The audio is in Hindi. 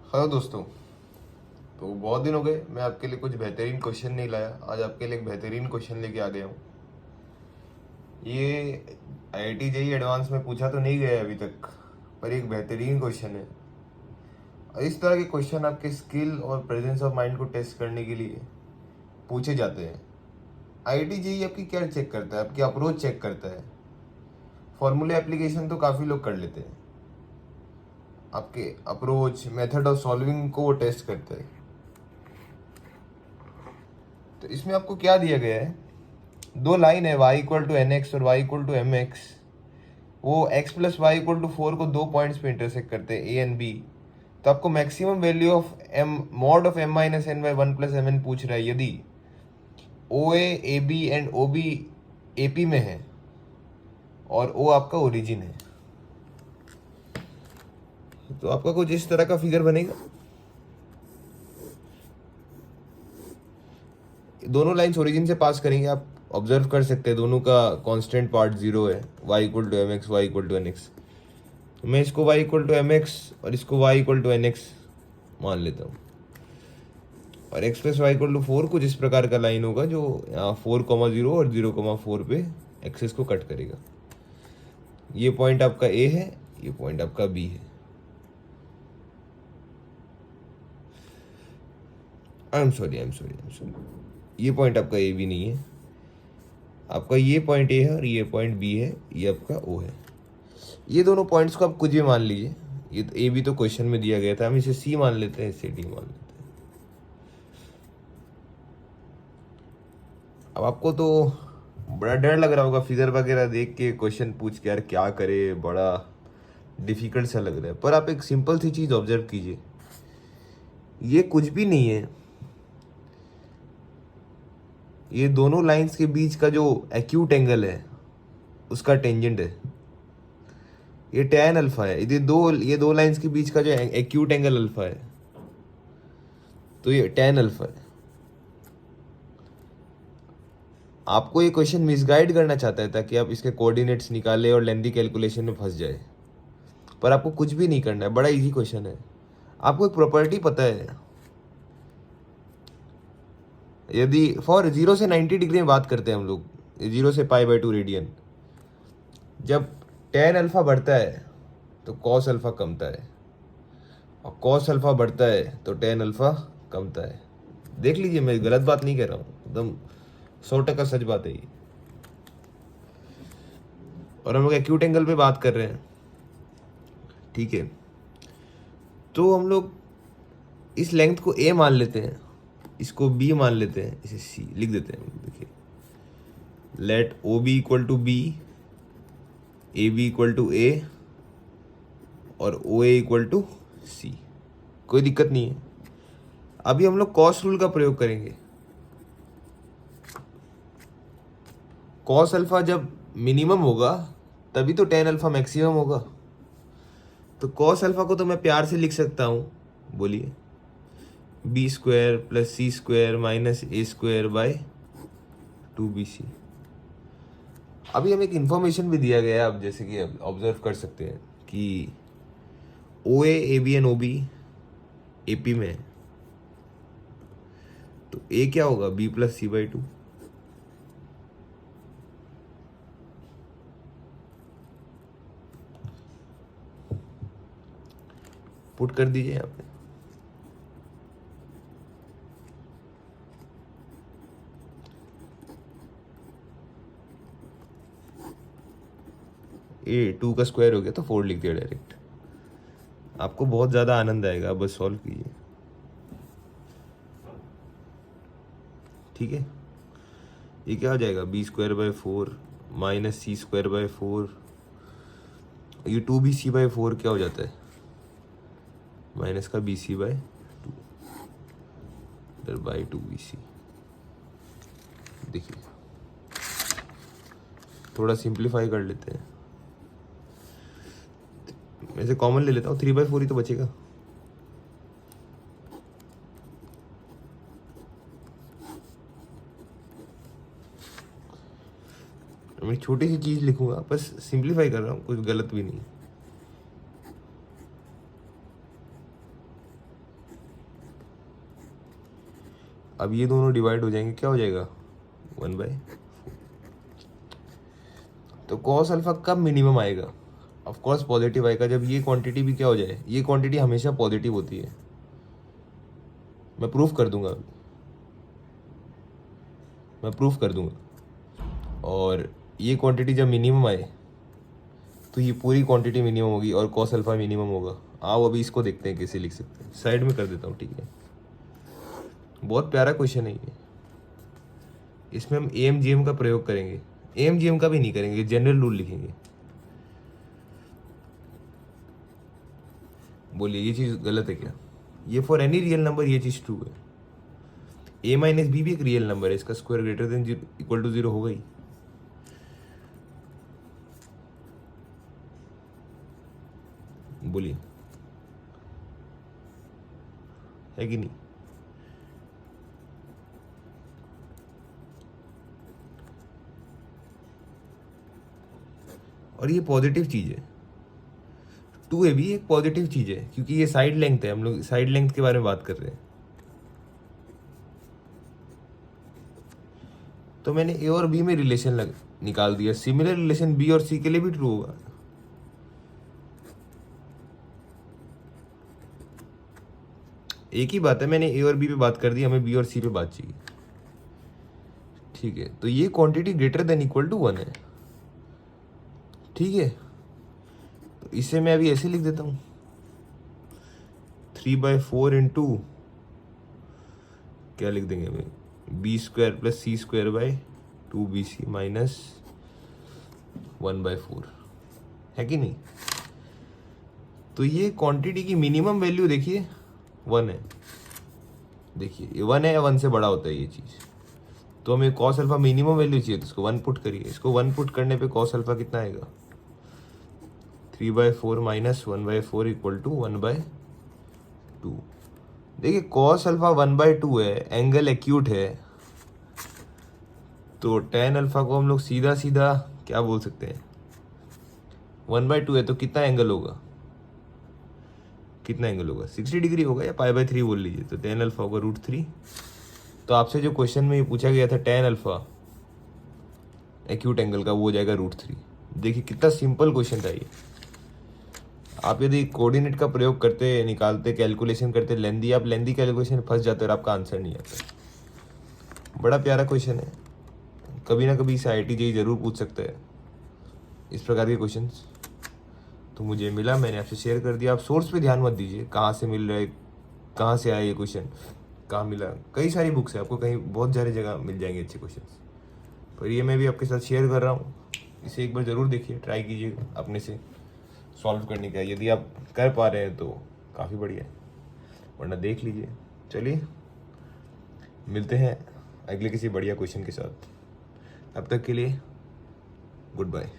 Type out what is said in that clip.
हेलो दोस्तों। तो बहुत दिन हो गए मैं आपके लिए कुछ बेहतरीन क्वेश्चन नहीं लाया। आज आपके लिए एक बेहतरीन क्वेश्चन लेके आ गया हूँ। ये आईआईटी जेईई एडवांस में पूछा तो नहीं गया है अभी तक, पर एक बेहतरीन क्वेश्चन है। और इस तरह के क्वेश्चन आपके स्किल और प्रेजेंस ऑफ माइंड को टेस्ट करने के लिए पूछे जाते हैं। आईआईटी जेईई आपकी क्या चेक करता है? आपकी अप्रोच चेक करता है। फॉर्मूले एप्लीकेशन तो काफ़ी लोग कर लेते हैं, आपके अप्रोच मेथड ऑफ सॉल्विंग को वो टेस्ट करता है। तो इसमें आपको क्या दिया गया है? दो लाइन है, y equal to n x और y equal to m x. वो x plus y equal to 4 को दो पॉइंट्स पे इंटरसेक्ट करते हैं, ए एंड बी। तो आपको maximum value of m mod of m minus N by one plus M N पूछ रहा है। यदि O A B and O B A P में है और o आपका ओरिजिन है, तो आपका कुछ इस तरह का फिगर बनेगा। दोनों लाइन्स ओरिजिन से पास करेंगे। आप ऑब्जर्व कर सकते हैं दोनों का कांस्टेंट पार्ट जीरो है, y equal to m x, y equal to n x. तो मैं इसको y equal to m x और इसको y equal to n x मान लेता हूँ। और x plus y equal to 4 कुछ इस प्रकार का लाइन होगा जो यहाँ 4,0 और 0,4 पे एक्सेस को कट करेगा। ये पॉइंट आपका a है, ये पॉइंट आपका b है। आई एम सॉरी, ये पॉइंट आपका a भी नहीं है। आपका ये पॉइंट a है और ये पॉइंट b है, ये आपका o है। ये दोनों पॉइंट्स को आप कुछ भी मान लीजिए। ये तो a भी तो क्वेश्चन में दिया गया था, हम इसे c मान लेते हैं, इसे d मान लेते हैं। अब आपको तो बड़ा डर लग रहा होगा फिगर वगैरह देख के, क्वेश्चन पूछ के यार क्या करे, बड़ा डिफिकल्ट सा लग रहा है। पर आप एक सिंपल सी चीज ऑब्जर्व कीजिए, ये कुछ भी नहीं है। ये दोनों लाइंस के बीच का जो एक्यूट एंगल है उसका टेंजेंट है। ये tan अल्फा है। ये दो लाइंस के बीच का जो एक्यूट एंगल अल्फा है, तो ये tan अल्फा है। आपको ये क्वेश्चन मिसगाइड करना चाहता है ताकि आप इसके कोऑर्डिनेट्स निकाले और लेंथी कैलकुलेशन में फंस जाए, पर आपको कुछ भी नहीं करना है। बड़ा इजी क्वेश्चन है। आपको एक प्रॉपर्टी पता है, यदि फॉर 0 से 90 डिग्री में बात करते हैं हम लोग, 0 से π/2 रेडियन, जब tan अल्फा बढ़ता है तो cos अल्फा कमता है, और cos अल्फा बढ़ता है तो tan अल्फा कमता है। देख लीजिए, मैं गलत बात नहीं कह रहा हूँ, एकदम 100% सच बात है ये। और हम लोग एक्यूट एंगल पे बात कर रहे हैं, ठीक है। तो हम लोग इस लेंथ को a मान लेते हैं, इसको b मान लेते हैं, इसे c लिख देते हैं। देखिए, let O B equal to B, A B equal to A और ओ ए इक्वल टू सी। कोई दिक्कत नहीं है। अभी हम लोग कॉस रूल का प्रयोग करेंगे। कॉस अल्फा जब मिनिमम होगा तभी तो tan अल्फा मैक्सिमम होगा। तो कॉस अल्फा को तो मैं प्यार से लिख सकता हूँ, बोलिए, b square plus c square minus a square by 2bc। अभी हमें एक इंफॉर्मेशन भी दिया गया है, आप जैसे कि ऑब्जर्व कर सकते हैं कि O A B and O B A P में है, तो ए क्या होगा, b plus C by 2। Put कर दीजिए यहाँ पे। ए 2 का स्क्वायर हो गया तो 4 लिख दिया डायरेक्ट। आपको बहुत ज़्यादा आनंद आएगा, बस सॉल्व कीजिए, ठीक है। ये क्या हो जाएगा, b square by 4 minus c square by 4। ये 2bc बाय 4 क्या हो जाता है, माइनस का bc बाय 2 इधर बाय 2bc। देखिए, थोड़ा सिंप्लीफाई कर लेते हैं। मैं से कॉमन ले लेता हूँ, 3/4 ही तो बचेगा। मैं छोटी सी चीज़ लिखूंगा, बस सिंप्लीफाई कर रहा हूँ, कुछ गलत भी नहीं। अब ये दोनों डिवाइड हो जाएंगे, क्या हो जाएगा 1/4। तो कॉस अल्फा कब मिनिमम आएगा? ऑफ कोर्स पॉजिटिव आएगा, जब ये क्वांटिटी भी क्या हो जाए, ये क्वांटिटी हमेशा पॉजिटिव होती है, मैं प्रूफ कर दूंगा अभी, मैं प्रूफ कर दूंगा। और ये क्वांटिटी जब मिनिमम आए तो ये पूरी क्वांटिटी मिनिमम होगी और कॉस अल्फा मिनिमम होगा। आओ अभी इसको देखते हैं कैसे लिख सकते हैं, साइड में कर देता हूँ, ठीक है। बहुत प्यारा क्वेश्चन है ये, इसमें हम AMGM का प्रयोग करेंगे, AMGM का भी नहीं करेंगे, जनरल रूल लिखेंगे। बोलिए ये चीज़ गलत है क्या? ये फॉर एनी रियल नंबर ये चीज़ ट्रू है। A माइनस बी भी एक रियल नंबर है, इसका square greater than equal to 0 होगा ही। बोलिए, है कि नहीं? और ये पॉजिटिव चीज़ है, 2a भी एक पॉजिटिव चीज़ है, क्योंकि ये साइड लेंथ है, हम लोग साइड लेंथ के बारे में बात कर रहे हैं। तो मैंने A और B में रिलेशन निकाल दिया, सिमिलर रिलेशन B और C के लिए भी ट्रू होगा। एक ही बात है, मैंने A और B पे बात कर दी, हमें B और C पे बात चाहिए, ठीक है। तो ये quantity greater than equal to 1 है, ठीक है। तो इसे मैं अभी ऐसे लिख देता हूँ, 3/4 इंटू क्या लिख देंगे हमें, B² plus C² / 2BC minus 1/4, है कि नहीं? तो ये क्वांटिटी की मिनिमम वैल्यू देखिए 1 है, देखिए ये 1 है या 1 से बड़ा होता है ये चीज़। तो हमें कॉस अल्फा मिनिमम वैल्यू चाहिए, तो इसको 1 पुट करिए, इसको 1 पुट करने पे कॉस अल्फा कितना आएगा, 3/4 माइनस 1/4 इक्वल टू 1/2। देखिए कॉस अल्फा 1/2 है, एंगल एक्यूट है, तो टेन अल्फा को हम लोग सीधा सीधा क्या बोल सकते हैं, 1/2 है तो कितना एंगल होगा, कितना एंगल होगा, 60 डिग्री होगा, या π/3 बोल लीजिए। तो टेन अल्फा होगा √3। तो आपसे जो क्वेश्चन में ये पूछा गया था टेन अल्फा एक्यूट एंगल का, वो हो जाएगा √3। देखिए कितना सिंपल क्वेश्चन था ये। आप यदि कोऑर्डिनेट का प्रयोग करते, निकालते, कैलकुलेशन करते लेंदी, आप लेंदी कैलकुलेशन फंस जाते और आपका आंसर नहीं आता। बड़ा प्यारा क्वेश्चन है, कभी ना कभी IIT JEE जरूर पूछ सकता है इस प्रकार के क्वेश्चंस। तो मुझे मिला, मैंने आपसे शेयर कर दिया। आप सोर्स पे ध्यान मत दीजिए, कहाँ से मिल रहा है, कहाँ से आया ये क्वेश्चन, कहाँ मिला। कई सारी बुक्स है, आपको कहीं बहुत सारी जगह मिल जाएंगे अच्छे क्वेश्चंस, पर ये मैं भी आपके साथ शेयर कर रहा हूँ। इसे एक बार ज़रूर देखिए, ट्राई कीजिए अपने से सॉल्व करने का। यदि आप कर पा रहे हैं तो काफ़ी बढ़िया है, वरना देख लीजिए। चलिए मिलते हैं अगले किसी बढ़िया क्वेश्चन के साथ, तब तक के लिए गुड बाय।